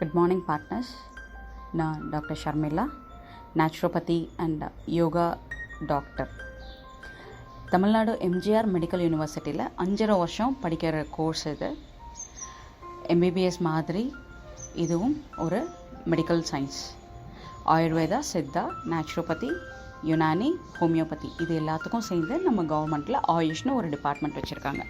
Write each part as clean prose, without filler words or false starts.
Good morning, partners. நான் doctor Sharmila, naturopathy and yoga doctor. Tamil Nadu MGR medical யூனிவர்சிட்டியில் 5.5 வருஷம் படிக்கிற கோர்ஸ் இது. எம்பிபிஎஸ் மாதிரி இதுவும் ஒரு medical science. Ayurveda, Siddha, naturopathy, Unani, homeopathy இது எல்லாத்துக்கும் சேர்ந்து நம்ம கவர்மெண்ட்டில் ஆயுஷ்னு ஒரு டிபார்ட்மெண்ட் வச்சுருக்காங்க.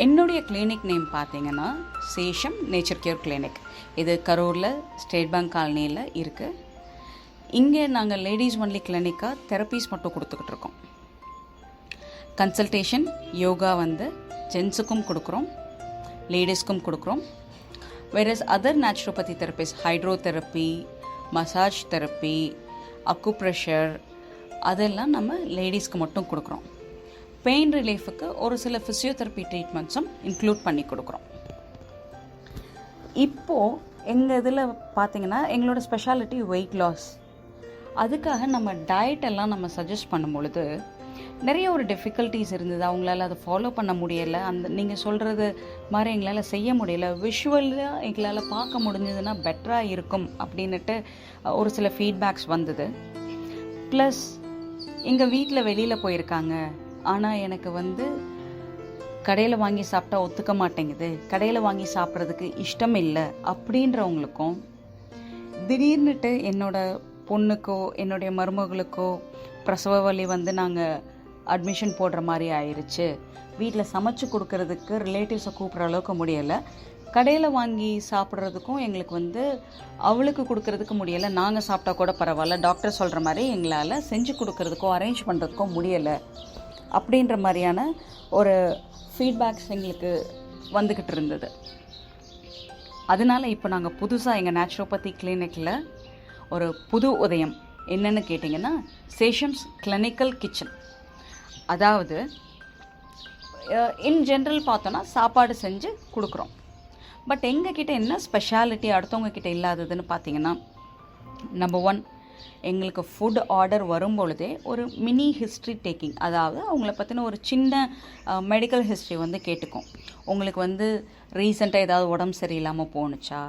என்னுடைய கிளினிக் நேம் பார்த்தீங்கன்னா சேஷம் நேச்சர் கேர் கிளினிக். இது கரூரில் ஸ்டேட் பேங்க் காலனியில் இருக்குது. இங்கே நாங்கள் லேடிஸ் ஒன்லி கிளினிக்காக தெரப்பீஸ் மட்டும் கொடுத்துக்கிட்டு இருக்கோம். கன்சல்டேஷன் யோகா ஜென்ஸுக்கும் கொடுக்குறோம், லேடிஸ்க்கும் கொடுக்குறோம். Whereas other naturopathy therapies, hydro therapy, massage therapy, acupressure அதெல்லாம் நம்ம லேடிஸ்க்கு மட்டும் கொடுக்குறோம். பெயின் ரிலீஃபுக்கு ஒரு சில ஃபிசியோதெரப்பி ட்ரீட்மெண்ட்ஸும் இன்க்ளூட் பண்ணி கொடுக்குறோம். இப்போது எங்கள் இதில் பார்த்திங்கன்னா எங்களோட ஸ்பெஷாலிட்டி வெயிட் லாஸ். அதுக்காக நம்ம டயட்டெல்லாம் நம்ம சஜஸ்ட் பண்ணும் பொழுது நிறைய ஒரு டிஃபிகல்ட்டிஸ் இருந்தது. அவங்களால அதை ஃபாலோ பண்ண முடியலை. நீங்கள் சொல்கிறது மாதிரி எங்களால் செய்ய முடியலை. விஷுவலாக எங்களால் பார்க்க முடிஞ்சதுன்னா பெட்டராக இருக்கும் அப்படின்ட்டு ஒரு சில ஃபீட்பேக்ஸ் வந்தது. ப்ளஸ் எங்கள் வீட்டில் வெளியில் போயிருக்காங்க, ஆனால் எனக்கு கடையில் வாங்கி சாப்பிட்டா ஒத்துக்க மாட்டேங்குது, கடையில் வாங்கி சாப்பிட்றதுக்கு இஷ்டம் இல்லை அப்படின்றவங்களுக்கும், திடீர்னுட்டு என்னோடய பொண்ணுக்கோ என்னுடைய மருமகளுக்கோ பிரசவ வலி நாங்கள் அட்மிஷன் போடுற மாதிரி ஆயிடுச்சு, வீட்டில் சமைச்சு கொடுக்கறதுக்கு ரிலேட்டிவ்ஸை கூப்பிட்ற அளவுக்கு முடியலை, கடையில் வாங்கி சாப்பிட்றதுக்கும் எங்களுக்கு அவளுக்கு கொடுக்கறதுக்கு முடியலை, நாங்கள் சாப்பிட்டா கூட பரவாயில்ல, டாக்டர் சொல்கிற மாதிரி எங்களால் செஞ்சு கொடுக்கறதுக்கோ அரேஞ்ச் பண்ணுறதுக்கோ முடியலை அப்படின்ற மாதிரியான ஒரு ஃபீட்பேக்ஸ் எங்களுக்கு வந்துக்கிட்டு இருந்தது. அதனால் இப்போ நாங்கள் புதுசாக எங்கள் நேச்சுரோபதி கிளினிக்கில் ஒரு புது உதயம் என்னென்னு கேட்டிங்கன்னா சேஷம்ஸ் கிளினிக்கல் கிச்சன். அதாவது இன் ஜென்ரல் பார்த்தோன்னா சாப்பாடு செஞ்சு கொடுக்குறோம். பட் எங்ககிட்ட என்ன ஸ்பெஷாலிட்டி அடுத்தவங்க கிட்ட இல்லாததுன்னு பார்த்தீங்கன்னா, நம்பர் 1, எங்களுக்கு ஃபுட் ஆர்டர் வரும்பொழுதே ஒரு மினி ஹிஸ்ட்ரி டேக்கிங், அதாவது அவங்கள பற்றின ஒரு சின்ன மெடிக்கல் ஹிஸ்ட்ரி கேட்டுக்கும். உங்களுக்கு ரீசெண்டாக ஏதாவது உடம்பு சரியில்லாமல் போணுச்சா,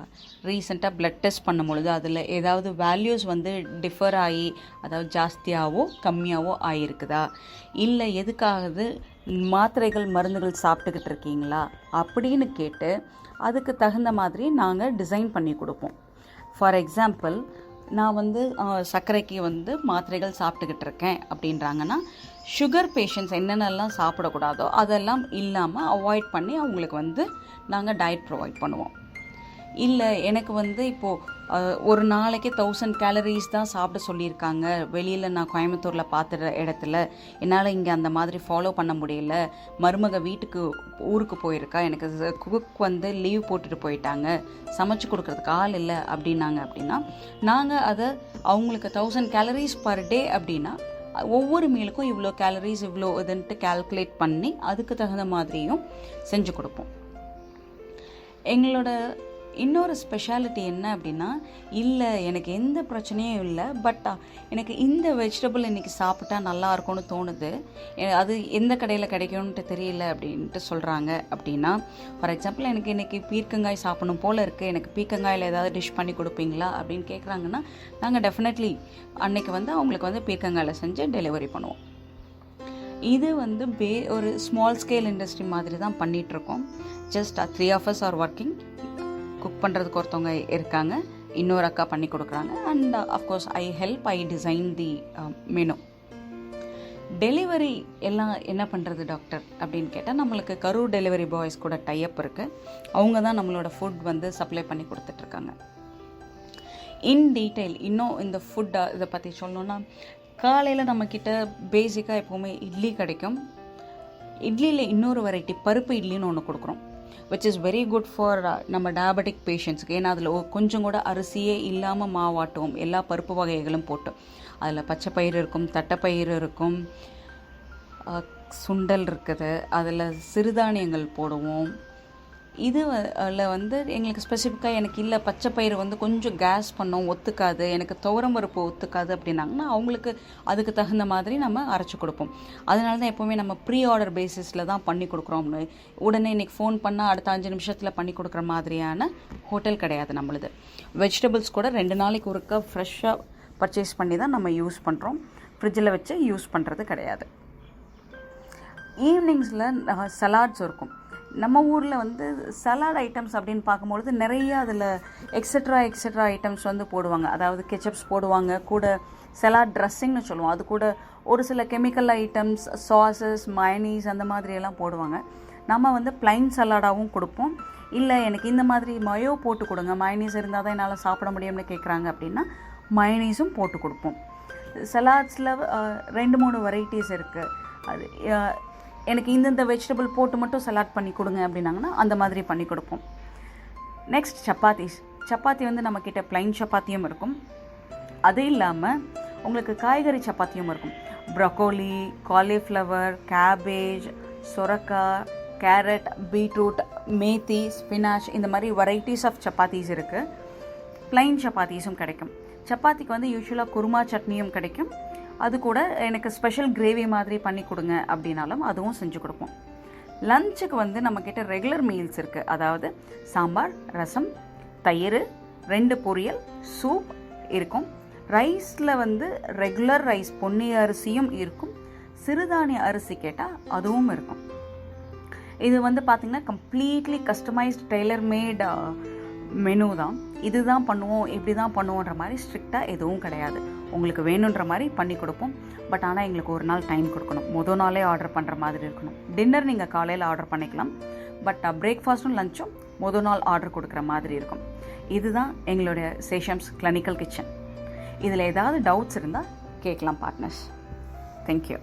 ரீசெண்டாக ப்ளட் டெஸ்ட் பண்ணும் பொழுது அதில் ஏதாவது வேல்யூஸ் டிஃபர் ஆகி அதாவது ஜாஸ்தியாகவோ கம்மியாகவோ ஆகிருக்குதா, இல்லை எதுக்காவது மாத்திரைகள் மருந்துகள் சாப்பிட்டுக்கிட்டு இருக்கீங்களா அப்படின்னு கேட்டு அதுக்கு தகுந்த மாதிரி நாங்கள் டிசைன் பண்ணி கொடுப்போம். ஃபார் எக்ஸாம்பிள், நான் சர்க்கரைக்கு மாத்திரைகள் சாப்பிட்டுக்கிட்டு இருக்கேன் அப்படின்றாங்கன்னா, சுகர் பேஷண்ட்ஸ் என்னென்னலாம் சாப்பிடக்கூடாதோ அதெல்லாம் இல்லாமல் அவாய்ட் பண்ணி அவங்களுக்கு நாங்கள் டயட் ப்ரொவைட் பண்ணுவோம். இல்லை எனக்கு இப்போது ஒரு நாளைக்கு 1000 கேலரிஸ் தான் சாப்பிட சொல்லியிருக்காங்க, வெளியில் நான் கோயம்புத்தூரில் பார்த்துற இடத்துல என்னால் இங்கே அந்த மாதிரி ஃபாலோ பண்ண முடியல, மருமக ஊருக்கு போயிருக்கா, எனக்கு குக் லீவ் போட்டுட்டு போயிட்டாங்க, சமைச்சு கொடுக்குறதுக்கு ஆள் இல்லை அப்படின்னா நாங்கள் அதை அவங்களுக்கு 1000 கேலரிஸ் பர் டே அப்படின்னா ஒவ்வொரு மீலுக்கும் இவ்வளோ கேலரிஸ் இவ்வளோ இதுன்ட்டு கால்குலேட் பண்ணி அதுக்கு தகுந்த மாதிரியும் செஞ்சு கொடுப்போம். எங்களோட இன்னொரு ஸ்பெஷாலிட்டி என்ன அப்படின்னா, இல்லை எனக்கு எந்த பிரச்சனையும் இல்லை, பட் எனக்கு இந்த வெஜிடபிள் இன்றைக்கி சாப்பிட்டா நல்லா இருக்கும்னு தோணுது, அது எந்த கடையில் கிடைக்கும்ன்ட்டு தெரியல அப்படின்ட்டு சொல்கிறாங்க அப்படின்னா, ஃபார் எக்ஸாம்பிள் எனக்கு இன்றைக்கி பீர்க்கங்காய் சாப்பிடணும் போல் இருக்குது, எனக்கு பீர்க்கங்காயில் ஏதாவது டிஷ் பண்ணி கொடுப்பீங்களா அப்படின்னு கேட்குறாங்கன்னா நாங்கள் டெஃபினெட்லி அன்றைக்கி அவங்களுக்கு பீர்க்கங்காயில் செஞ்சு டெலிவரி பண்ணுவோம். இது ஒரு ஸ்மால் ஸ்கேல் இண்டஸ்ட்ரி மாதிரி தான் பண்ணிகிட்ருக்கோம். Just 3 of us are working. Cook பண்ணுறதுக்கு ஒருத்தவங்க இருக்காங்க, இன்னொரு அக்கா பண்ணி கொடுக்குறாங்க, and of course I design the menu. Delivery எல்லாம் என்ன பண்ணுறது டாக்டர் அப்படின்னு கேட்டால், நம்மளுக்கு கரூர் டெலிவரி பாய்ஸ் கூட டைப் இருக்குது. அவங்க தான் நம்மளோட ஃபுட் சப்ளை பண்ணி கொடுத்துட்ருக்காங்க. இன் டீட்டெயில் இன்னும் இந்த ஃபுட்டை இதை பற்றி சொல்லணுன்னா, காலையில் நம்மக்கிட்ட பேசிக்காக எப்போவுமே இட்லி கிடைக்கும். இட்லியில் இன்னொரு வெரைட்டி பருப்பு இட்லின்னு ஒன்று கொடுக்குறோம், which is very good for நம்ம டயபெட்டிக் பேஷண்ட்ஸுக்கு. ஏன்னா அதில் கொஞ்சம் கூட அரிசியே இல்லாமல் மாவாட்டுவோம், எல்லா பருப்பு வகைகளும் போட்டு. அதில் பச்சை பயிறு இருக்கும், தட்டைப்பயிறு இருக்கும், சுண்டல் இருக்குது, அதில் சிறுதானியங்கள் போடுவோம், வந்து எங்களுக்கு ஸ்பெசிஃபிக்காக எனக்கு இல்லை பச்சை பயிறு வந்து கொஞ்சம் கேஸ் பண்ணோம் ஒத்துக்காது, எனக்கு துவரம் பருப்பு ஒத்துக்காது அப்படின்னாங்கன்னா அவங்களுக்கு அதுக்கு தகுந்த மாதிரி நம்ம அரைச்சி கொடுப்போம். அதனால தான் எப்போவுமே நம்ம ப்ரீ ஆர்டர் பேசிஸில் தான் பண்ணி கொடுக்குறோம். உடனே இன்றைக்கி ஃபோன் பண்ணால் அடுத்த 5 நிமிஷத்தில் பண்ணி கொடுக்குற மாதிரியான ஹோட்டல் கிடையாது நம்மளுது. வெஜிடபிள்ஸ் கூட 2 நாளைக்கு ஒருக்கா ஃப்ரெஷ்ஷாக பர்ச்சேஸ் பண்ணி தான் நம்ம யூஸ் பண்ணுறோம். ஃப்ரிட்ஜில் வச்சு யூஸ் பண்ணுறது கிடையாது. ஈவினிங்ஸில் சலாட்ஸ் இருக்கும். நம்ம ஊரில் வந்து சலாட் ஐட்டம்ஸ் அப்படின்னு பார்க்கும்பொழுது நிறைய அதில் எக்ஸட்ரா ஐட்டம்ஸ் வந்து போடுவாங்க. அதாவது கெச்சப்ஸ் போடுவாங்க, கூட சலாட் ட்ரெஸ்ஸிங்னு சொல்லுவோம், அது கூட ஒரு சில கெமிக்கல் ஐட்டம்ஸ், சாஸஸ், மயனீஸ் அந்த மாதிரியெல்லாம் போடுவாங்க. நம்ம வந்து ப்ளைன் சலாடாகவும் கொடுப்போம். இல்லை எனக்கு இந்த மாதிரி மயோ போட்டு கொடுங்க, மயனீஸ் இருந்தால் தான் என்னால் சாப்பிட முடியும்னு கேட்குறாங்க அப்படின்னா மயனீஸும் போட்டு கொடுப்போம். சலாட்ஸில் 2-3 வெரைட்டிஸ் இருக்குது. அது எனக்கு இந்தந்த வெஜிடபிள் போட்டு மட்டும் சலாட் பண்ணி கொடுங்க அப்படின்னாங்கன்னா அந்த மாதிரி பண்ணி கொடுப்போம். நெக்ஸ்ட் சப்பாத்தி வந்து நம்மக்கிட்ட ப்ளைன் சப்பாத்தியும் இருக்கும். அது இல்லாமல் உங்களுக்கு காய்கறி சப்பாத்தியும் இருக்கும். ப்ரொக்கோலி, காலிஃப்ளவர், கேபேஜ், சொரக்காய், கேரட், பீட்ரூட், மேத்தி, ஸ்பினாச், இந்த மாதிரி வெரைட்டிஸ் ஆஃப் சப்பாத்திஸ் இருக்குது. ப்ளைன் சப்பாத்திஸும் கிடைக்கும். சப்பாத்திக்கு வந்து யூஸ்வலாக குருமா சட்னியும் கிடைக்கும். அது கூட எனக்கு ஸ்பெஷல் கிரேவி மாதிரி பண்ணி கொடுங்க அப்படின்னாலும் அதுவும் செஞ்சு கொடுப்போம். லஞ்சுக்கு வந்து நம்மக்கிட்ட ரெகுலர் மீல்ஸ் இருக்குது. அதாவது சாம்பார், ரசம், தயிர், 2 பொரியல், சூப் இருக்கும். ரைஸில் வந்து ரெகுலர் ரைஸ் பொன்னி அரிசியும் இருக்கும். சிறுதானிய அரிசி கேட்டால் அதுவும் இருக்கும். இது வந்து பார்த்திங்கன்னா completely customised tailor made menu தான். இதுதான் பண்ணுவோம், இப்படி தான் பண்ணுவோன்ற மாதிரி ஸ்ட்ரிக்டாக எதுவும் கிடையாது. உங்களுக்கு வேணுன்ற மாதிரி பண்ணி கொடுப்போம். பட் ஆனால் எங்களுக்கு ஒரு நாள் டைம் கொடுக்கணும். மொதல் நாளே ஆர்டர் பண்ணுற மாதிரி இருக்கணும். டின்னர் நீங்கள் காலையில் ஆர்டர் பண்ணிக்கலாம். பட் பிரேக்ஃபாஸ்ட்டும் லஞ்சும் மொதல் நாள் ஆர்டர் கொடுக்குற மாதிரி இருக்கும். இதுதான் எங்களுடைய சேஷம்ஸ் கிளினிக்கல் கிச்சன். இதில் ஏதாவது டவுட்ஸ் இருந்தால் கேட்கலாம் பார்ட்னர்ஸ். தேங்க்யூ.